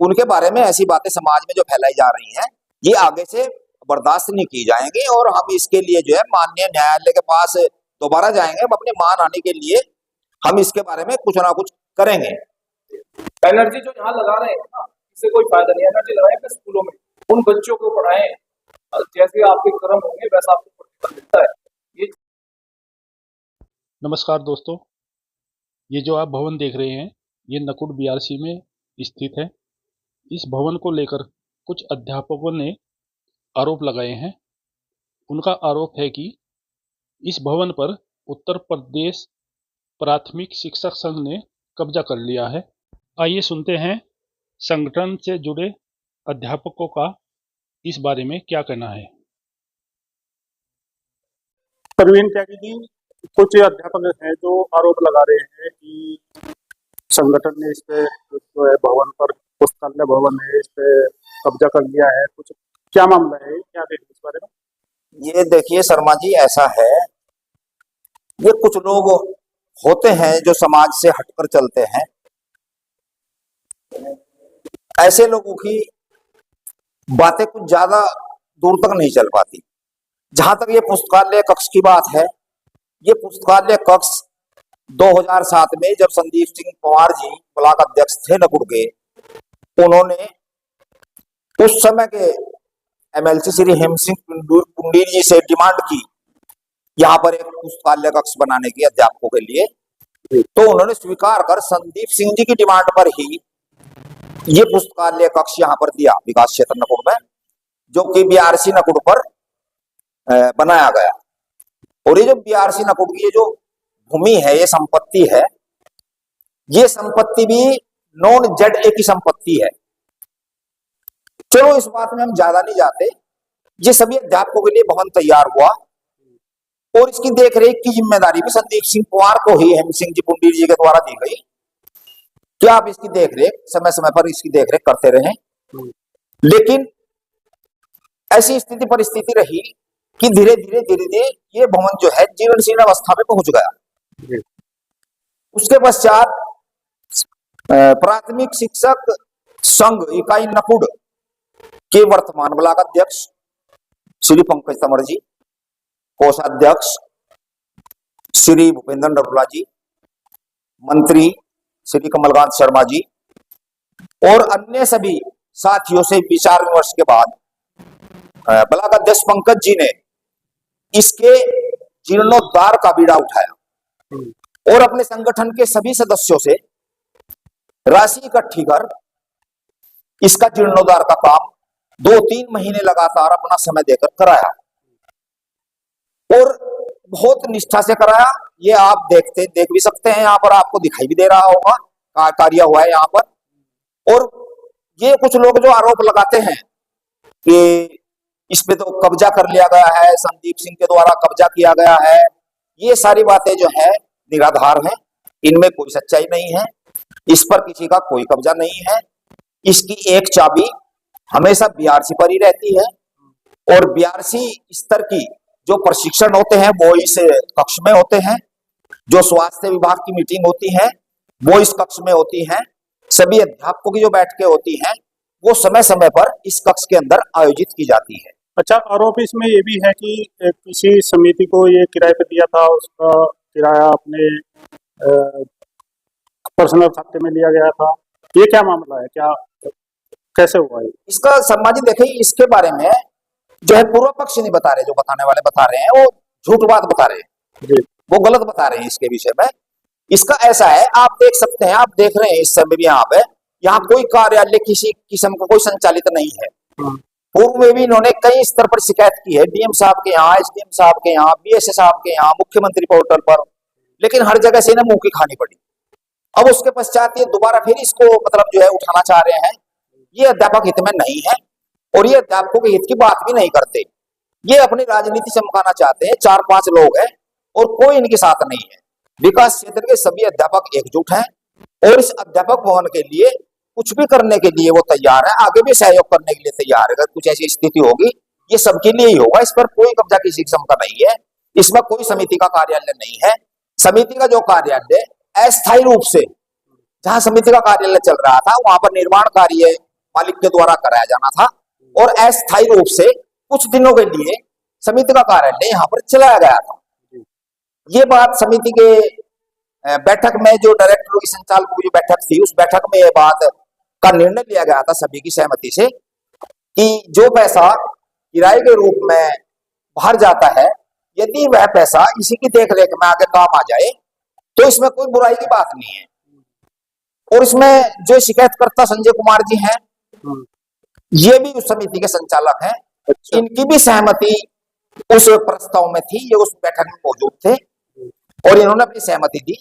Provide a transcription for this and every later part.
उनके बारे में ऐसी बातें समाज में जो फैलाई जा रही हैं, ये आगे से बर्दाश्त नहीं की जाएंगी और हम इसके लिए जो है माननीय न्यायालय के पास दोबारा जाएंगे। हम अपनी मान आने के लिए हम इसके बारे में कुछ ना कुछ करेंगे। एनर्जी जो यहाँ लगा रहे हैं ना, इससे कोई फायदा नहीं। एनर्जी लगाएं अपने स्कूलों में, उन बच्चों को पढ़ाएं, जैसे आपके कर्म होंगे वैसा आपको प्रतिफल मिलता है। ये नमस्कार दोस्तों, ये जो आप भवन देख रहे हैं ये नकुड़ बीआरसी में स्थित है। इस भवन को लेकर कुछ अध्यापकों ने आरोप लगाए हैं। उनका आरोप है कि इस भवन पर उत्तर प्रदेश प्राथमिक शिक्षक संघ ने कब्जा कर लिया है। आइए सुनते हैं संगठन से जुड़े अध्यापकों का इस बारे में क्या कहना है। प्रवीण त्यागी जी, कुछ अध्यापक हैं जो आरोप लगा रहे हैं कि संगठन ने इस पे जो है भवन पर, पुस्तकालय भवन है, इस पे कब्जा कर लिया है। कुछ क्या मामला है, क्या कहेंगे इस बारे में? ये देखिए शर्मा जी, ऐसा है, ये कुछ लोग होते हैं जो समाज से हटकर चलते हैं। ऐसे लोगों की बातें कुछ ज्यादा दूर तक नहीं चल पाती। जहां तक ये पुस्तकालय कक्ष की बात है, ये पुस्तकालय कक्ष 2007 में जब संदीप सिंह पंवार जी ब्लॉक अध्यक्ष थे नकुड़ के, उन्होंने उस समय के एमएलसी श्री हेम सिंह पुंडीर जी से डिमांड की यहाँ पर एक पुस्तकालय कक्ष बनाने की अध्यापकों के लिए। तो उन्होंने स्वीकार कर संदीप सिंह जी की डिमांड पर ही ये पुस्तकालय कक्ष यहाँ पर दिया विकास क्षेत्र नकुड़ में, जो कि बीआरसी नकुड़ पर बनाया गया। और ये जो बीआरसी नकुड़ की ये जो भूमि है, ये संपत्ति है, ये संपत्ति भी नॉन जेडए की संपत्ति है। चलो इस बात में हम ज्यादा नहीं जाते। ये सभी अध्यापकों के लिए भवन तैयार हुआ और इसकी देखरेख की जिम्मेदारी भी संदीप सिंह पंवार को ही हेम सिंह जी पुंडीर जी के द्वारा दी गई कि आप इसकी देखरेख समय समय पर इसकी देखरेख करते रहें। लेकिन ऐसी स्थिति परिस्थिति रही कि धीरे धीरे ये भवन जो है जीर्णशीर्ण अवस्था में पहुंच गया। उसके पश्चात प्राथमिक शिक्षक संघ इकाई नकुड़ के वर्तमान ब्लॉक अध्यक्ष श्री पंकज तंवर जी, कोषाध्यक्ष श्री भूपेंद्र नरुला जी, मंत्री श्री कमलकांत शर्मा जी और अन्य सभी साथियों से विचार विमर्श के बाद ब्लॉक अध्यक्ष पंकज जी ने इसके जीर्णोद्धार का बीड़ा उठाया और अपने संगठन के सभी सदस्यों से राशि इकट्ठी कर इसका जीर्णोद्धार का काम 2-3 महीने लगातार अपना समय देकर कराया और बहुत निष्ठा से कराया। ये आप देख भी सकते हैं, यहाँ पर आपको दिखाई भी दे रहा होगा कार्य हुआ है यहाँ पर। और ये कुछ लोग जो आरोप लगाते हैं कि इस पे तो कब्जा कर लिया गया है, संदीप सिंह के द्वारा कब्जा किया गया है, ये सारी बातें जो है निराधार हैं। इनमें कोई सच्चाई नहीं है, इस पर किसी का कोई कब्जा नहीं है। इसकी एक चाबी हमेशा बीआरसी पर ही रहती है और बीआरसी स्तर की जो प्रशिक्षण होते हैं वो इस कक्ष में होते हैं। जो स्वास्थ्य विभाग की मीटिंग होती है वो इस कक्ष में होती है। सभी अध्यापकों की जो बैठकें होती हैं वो समय समय पर इस कक्ष के अंदर आयोजित की जाती है। अच्छा, आरोप इसमें ये भी है कि किसी समिति को ये किराए पे दिया था, उसका किराया अपने पर्सनल खाते में लिया गया था। ये क्या मामला है, क्या कैसे हुआ है इसका? शर्मा जी देखिए, इसके बारे में जो है पूर्व पक्ष नहीं बता रहे, जो बताने वाले बता रहे हैं वो झूठ बात बता रहे हैं, वो गलत बता रहे हैं इसके विषय में। इसका ऐसा है, आप देख सकते हैं, आप देख रहे हैं इस समय भी यहाँ कोई कार्यालय किसी किस्म का कोई संचालित नहीं है। पूर्व में भी इन्होंने कई स्तर पर शिकायत की है, डीएम साहब के यहाँ, एसडीएम साहब के यहाँ, बीएसए साहब के यहाँ, मुख्यमंत्री पोर्टल पर, लेकिन हर जगह से ना मुंह की खानी पड़ी। अब उसके पश्चात ये दोबारा फिर इसको मतलब जो है उठाना चाह रहे हैं। ये अध्यापक हित में नहीं है और ये अध्यापकों के हित की बात भी नहीं करते। ये अपनी राजनीति चमकाना चाहते हैं। 4-5 लोग हैं और कोई इनके साथ नहीं है। विकास क्षेत्र के सभी अध्यापक एकजुट हैं और इस अध्यापक भवन के लिए कुछ भी करने के लिए वो तैयार है, आगे भी सहयोग करने के लिए तैयार है। अगर कुछ ऐसी स्थिति होगी ये सबके लिए ही होगा। इस पर कोई कब्जा किसी किस्म का नहीं है। इसमें कोई समिति का कार्यालय नहीं है। समिति का जो कार्यालय अस्थायी रूप से जहां समिति का कार्यालय चल रहा था वहां पर निर्माण कार्य मालिक के द्वारा कराया जाना था और अस्थायी रूप से कुछ दिनों के लिए समिति का कार्यालय यहाँ पर चलाया गया था। ये बात समिति के बैठक में जो डायरेक्टर की संचालकों की जो बैठक थी, उस बैठक में यह बात का निर्णय लिया गया था सभी की सहमति से कि जो पैसा किराए के रूप में बाहर जाता है, यदि वह पैसा इसी की देखरेख में आगे काम आ जाए तो इसमें कोई बुराई की बात नहीं है। और इसमें जो शिकायतकर्ता संजय कुमार जी हैं, ये भी उस समिति के संचालक हैं। अच्छा। इनकी भी सहमति उस प्रस्ताव में थी, ये उस बैठक में मौजूद थे और इन्होंने अपनी सहमति दी।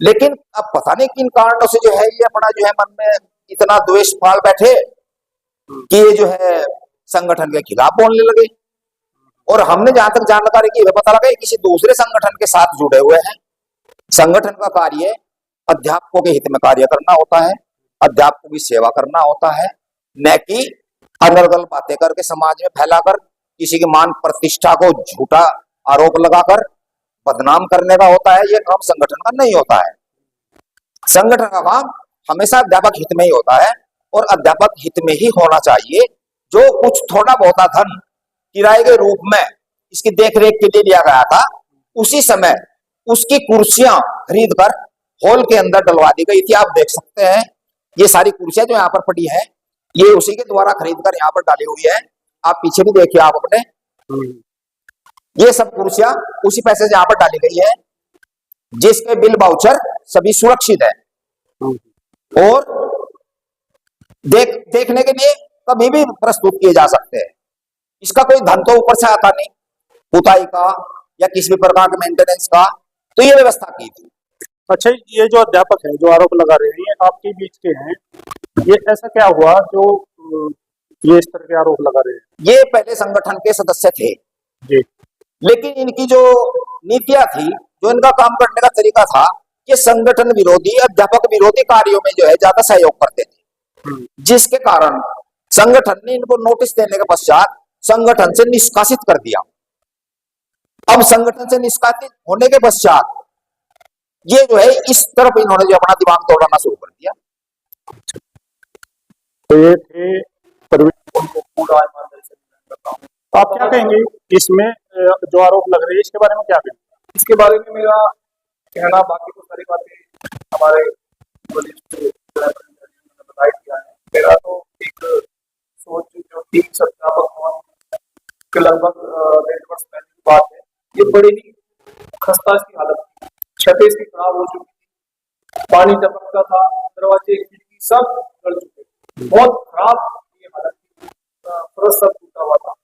लेकिन अब पता नहीं किन कारणों से जो है ये अपना जो है मन में इतना द्वेष पाल बैठे कि ये जो है संगठन के खिलाफ बोलने लगे। और हमने जहां तक जानकारी की, पता लगा किसी दूसरे संगठन के साथ जुड़े हुए हैं। संगठन का कार्य अध्यापकों के हित में कार्य करना होता है, अध्यापकों की सेवा करना होता है, न कि अनर्गल बातें करके समाज में फैलाकर किसी की मान प्रतिष्ठा को झूठा आरोप लगाकर बदनाम करने का होता है। यह काम संगठन का नहीं होता है। संगठन का काम हमेशा अध्यापक हित में ही होता है और अध्यापक हित में ही होना चाहिए। जो कुछ थोड़ा बहुत धन किराए के रूप में इसकी देखरेख के लिए लिया गया था, उसी समय उसकी कुर्सियां खरीद कर हॉल के अंदर डलवा दी गई थी। आप देख सकते हैं ये सारी कुर्सियां जो यहाँ पर पड़ी है, ये उसी के द्वारा खरीद कर यहाँ पर डाली हुई है। आप पीछे भी देखिए आप अपने, ये सब कुर्सियां उसी पैसे से यहाँ पर डाली गई है, जिसके बिल वाउचर सभी सुरक्षित है और देखने के लिए कभी भी प्रस्तुत किए जा सकते हैं। इसका कोई धन तो ऊपर से आता नहीं, पुताई का या किसी भी प्रकार के मेंटेनेंस का, तो ये व्यवस्था की थी। अच्छा, ये जो अध्यापक है जो आरोप लगा रहे हैं, ये आपके बीच के हैं, ये ऐसा क्या हुआ जो ये इस तरह के आरोप लगा रहे हैं? ये पहले संगठन के सदस्य थे जी, लेकिन इनकी जो नीतियां थी, जो इनका काम करने का तरीका था, ये संगठन विरोधी, अध्यापक विरोधी कार्यों में जो है ज्यादा सहयोग करते थे, जिसके कारण संगठन ने इनको नोटिस देने के पश्चात संगठन से निष्कासित कर दिया। अब संगठन से निष्कासित होने के पश्चात ये जो है इस तरफ इन्होंने जो अपना दिमाग दौड़ाना शुरू कर दिया। तो ये थे उनको पूरा ईमानदारी से करता हूँ। तो आप क्या कहेंगे इसमें जो आरोप लग रहे हैं, इसके बारे में क्या कहेंगे? इसके बारे में मेरा कहना, बाकी तो सारी बातें हमारे बताई दिया है। मेरा तो एक सोच जो थी अध्यापक के लगभग 1.5 वर्ष पहले की बात है, ये बड़ी ही खस्ता की हालत थी, छतें इसकी खराब हो चुकी थी, पानी टपकता था, दरवाजे खिड़की सब गल चुके थे, बहुत खराब ये हालत थी, फर्श सब टूटा हुआ था।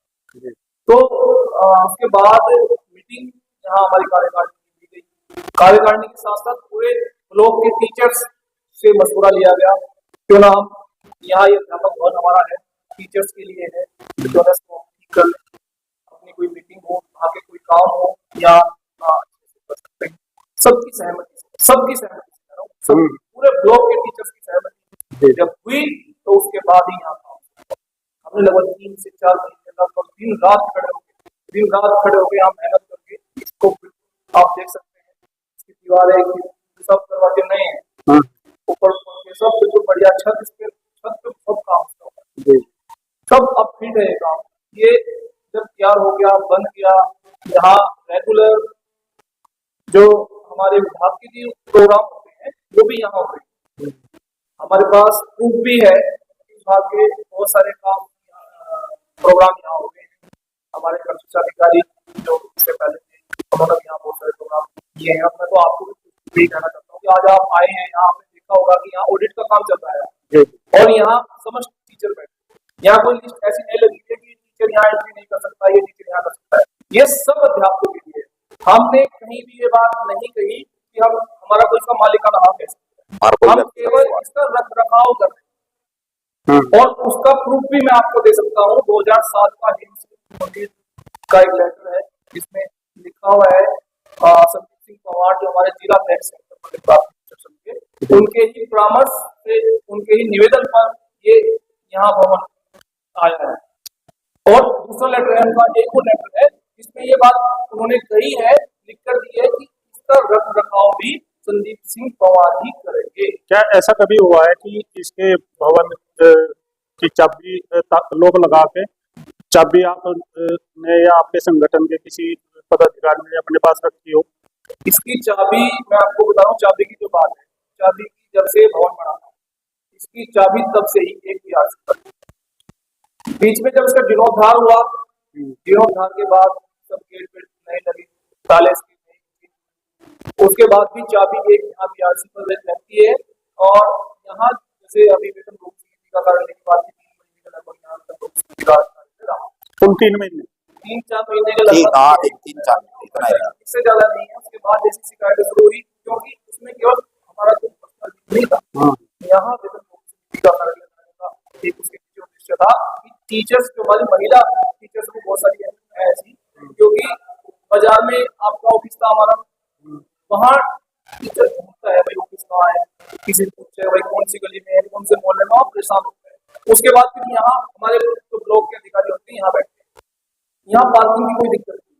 तो उसके बाद मीटिंग यहाँ हमारी कार्यकारिणी की गई। कार्यकारिणी के साथ साथ पूरे ब्लॉक के टीचर्स से मशवरा लिया गया, क्यों ना हम यहाँ ये अध्यापक भवन हमारा है, टीचर्स के लिए है, क्यों ना इसको ठीक कर लें, अपनी कोई मीटिंग हो, वहाँ के कोई काम हो या कर सकते हैं। सबकी सहमति से पूरे ब्लॉक के टीचर्स की सहमति जब हुई तो उसके बाद ही यहाँ काम हमने लगभग 3 से 4 महीने लगभग दिन रात खड़े होकर यहाँ मेहनत करके इसको आप देख सकते हैं, इसकी दीवारें सब दरवाजे नए हैं, ऊपर सब बिल्कुल बढ़िया, छत पे सब काम सब अब फिट है काम। ये जब तैयार हो गया, बन गया, यहाँ रेगुलर जो हमारे विभाग के जो प्रोग्राम होते हैं वो भी यहाँ हो रहे हैं। हमारे पास प्रूफ भी है, विभाग के बहुत सारे काम प्रोग्राम यहाँ हो गए हैं। हमारे शिक्षा अधिकारी जो इससे पहले थे, उन्होंने यहाँ बहुत सारे प्रोग्राम किए हैं। मैं तो आपको भी कहना चाहता हूँ कि आज आप आए हैं, यहाँ आपने देखा होगा कि यहाँ ऑडिट का काम चल रहा है और यहाँ समस्त टीचर बैठे, यहाँ कोई लिस्ट ऐसी नहीं लगी है कि टीचर यहाँ एंट्री नहीं कर सकता, ये टीचर यहाँ कर सकता है। ये सब अध्यापकों के लिए। हमने कहीं भी ये बात नहीं कही कि हम हमारा कोई इसका मालिकाना हक है, हम केवल इसका रख रखाव कर रहे हैं। और उसका प्रूफ भी मैं आपको दे सकता हूँ। 2007 का हिंद का एक लेटर है, जिसमें लिखा हुआ है संदीप सिंह पंवार जो हमारे जिला बैंक सेक्टर उनके ही परामर्श से, उनके ही निवेदन पर ये यहाँ भवन आया है। और दूसरा लेटर है उनका, एक और लेटर है जिसमें ये बात उन्होंने कही है, लिख कर दी है कि इसका रख रखाव भी संदीप सिंह पंवार ही करेंगे। क्या ऐसा कभी हुआ है कि इसके भवन कि चाबी लोग लगा के चाबी आप ने या आपके संगठन के किसी पदाधिकारी ने अपने पास रखी हो? इसकी चाबी मैं आपको बता रहा हूँ, चाबी की जो बात है, चाबी की जब से भवन बना था, इसकी चाबी तब से ही एक बिहार से बीच में जब इसका जीर्णोद्धार हुआ, जीर्णोद्धार के बाद सब गेट वेट नए लगे, ताले इसके नए, उसके बाद भी चाबी एक यहाँ बीआरसी पर रहती है। और यहाँ जैसे अभी वेतन रोक का कारण की बात 3 महीने का लगभग यहाँ तक रहा, तुम 3 महीने 3-4 महीने के लगभग, 3-4 इतना ही। इससे ज्यादा नहीं है। उसके बाद जैसी शिकायतें शुरू हुई, क्योंकि उसमें केवल हमारा जो पर्सनल नहीं था, यहाँ वेतन रोक का कारण का एक उसके पीछे उद्देश्य था कि टीचर्स जो हमारी महिला टीचर्स भी बहुत सारी है ऐसी, क्योंकि बाजार में आपका ऑफिस था हमारा, वहाँ टीचर ढूंढता है भाई ऑफिस कहाँ है, किसी से पूछे भाई कौन सी गली में है, कौन से मोहल्ले में, आप परेशान होते हैं। उसके बाद फिर यहाँ हमारे जो ब्लॉक के अधिकारी होते हैं यहाँ बैठते हैं, यहाँ पार्किंग की कोई दिक्कत नहीं।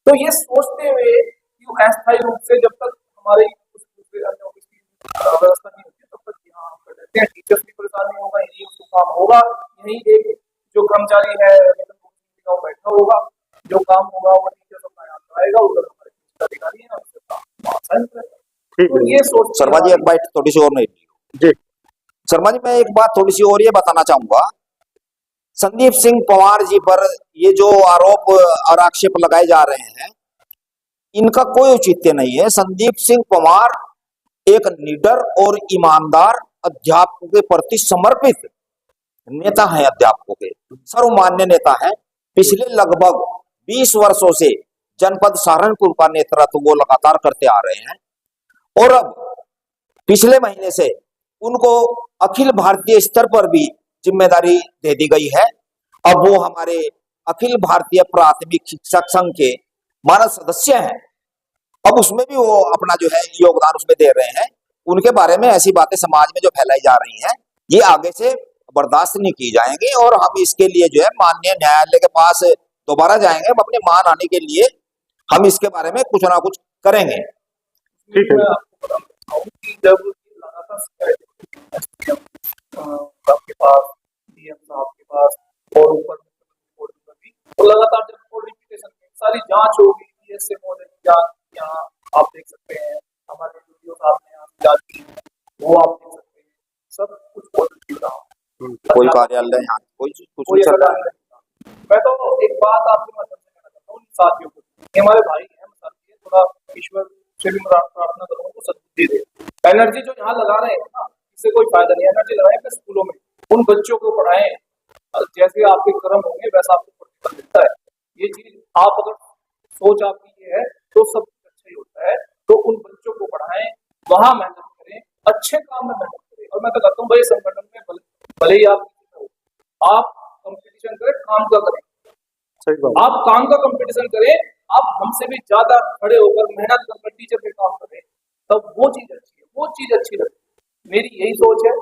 तो ये सोचते हुए कि अस्थायी रूप से जब तक हमारे ऑफिस की व्यवस्था नहीं होती तब तक यहाँ हम कर देते हैं, टीचर्स की परेशानी होगा, यही उसको काम होगा, यही एक जो कर्मचारी है वो बैठा होगा, जो काम होगा वो टीचर अपना यहाँ कराएगा, उधर हमारे अधिकारी है उससे काम आसान करेगा। तो ये सोच शर्मा जी एक बात थोड़ी सी और नहीं जी। शर्मा जी मैं एक बात थोड़ी सी और ये बताना चाहूंगा, संदीप सिंह पंवार जी पर ये जो आरोप और आक्षेप लगाए जा रहे हैं, इनका कोई औचित्य नहीं है। संदीप सिंह पंवार एक निडर और ईमानदार अध्यापकों के प्रति समर्पित नेता है, अध्यापकों के सर्वमान्य नेता है। पिछले लगभग 20 वर्षों से जनपद सहारनपुर का नेतृत्व वो लगातार करते आ रहे हैं, और अब पिछले महीने से उनको अखिल भारतीय स्तर पर भी जिम्मेदारी दे दी गई है। अब वो हमारे अखिल भारतीय प्राथमिक शिक्षक संघ के मानद सदस्य हैं। अब उसमें भी वो अपना जो है योगदान उसमें दे रहे हैं। उनके बारे में ऐसी बातें समाज में जो फैलाई जा रही हैं, ये आगे से बर्दाश्त नहीं की जाएंगी, और हम इसके लिए जो है माननीय न्यायालय के पास दोबारा जाएंगे। हम अपनी मान आने के लिए हम इसके बारे में कुछ ना कुछ करेंगे। ठीक है। जब लगातार आपके पास डीएम साहब के पास और ऊपर भी, तो लगातार जब कोडिफिकेशन सारी जांच होगी, डीएसए महोदय की जांच यहाँ आप देख सकते हैं, हमारे वीडियो साहब ने यहाँ जांच की वो आप देख सकते हैं, सब कुछ पॉजिटिव रहा। कोई कार्यालय यहाँ कुछ कोई चल रहा है। मैं तो एक बात आपके माध्यम से कहना चाहता हूँ साथियों को, ये हमारे भाई हैं, साथी थोड़ा ईश्वर से भी प्रार्थना करूँ तो सद्बुद्धि दे। एनर्जी जो यहाँ लगा रहे हैं ना, इससे कोई फायदा नहीं। एनर्जी लगाएं अपने स्कूलों में, उन बच्चों को पढ़ाएं, जैसे आपके कर्म होंगे वैसा आपको प्रतिफल मिलता है। ये चीज आप अगर सोच आपकी ये है तो सब अच्छा ही होता है। तो उन बच्चों को पढ़ाएं, वहां मेहनत करें, अच्छे काम में मेहनत करें। और मैं तो कहता हूँ भाई संगठन में भले ही आप कंपटीशन करें, काम का करें, आप काम का कंपटीशन करें, आप हमसे भी ज्यादा खड़े होकर मेहनत कर टीचर पे काम करें, तब वो चीज अच्छी है, वो चीज अच्छी लगती। मेरी यही सोच है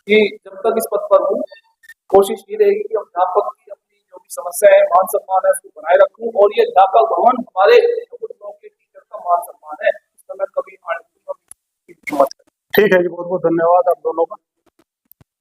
कि जब तक इस पद पर हूँ, कोशिश ये रहेगी कि अध्यापक की अपनी जो भी समस्या है, मान सम्मान है, उसको बनाए रखूं। और ये अध्यापक भवन हमारे ब्लॉक के टीचर का मान सम्मान है, इसका मैं कभी ठीक है जी, बहुत बहुत धन्यवाद आप दोनों का।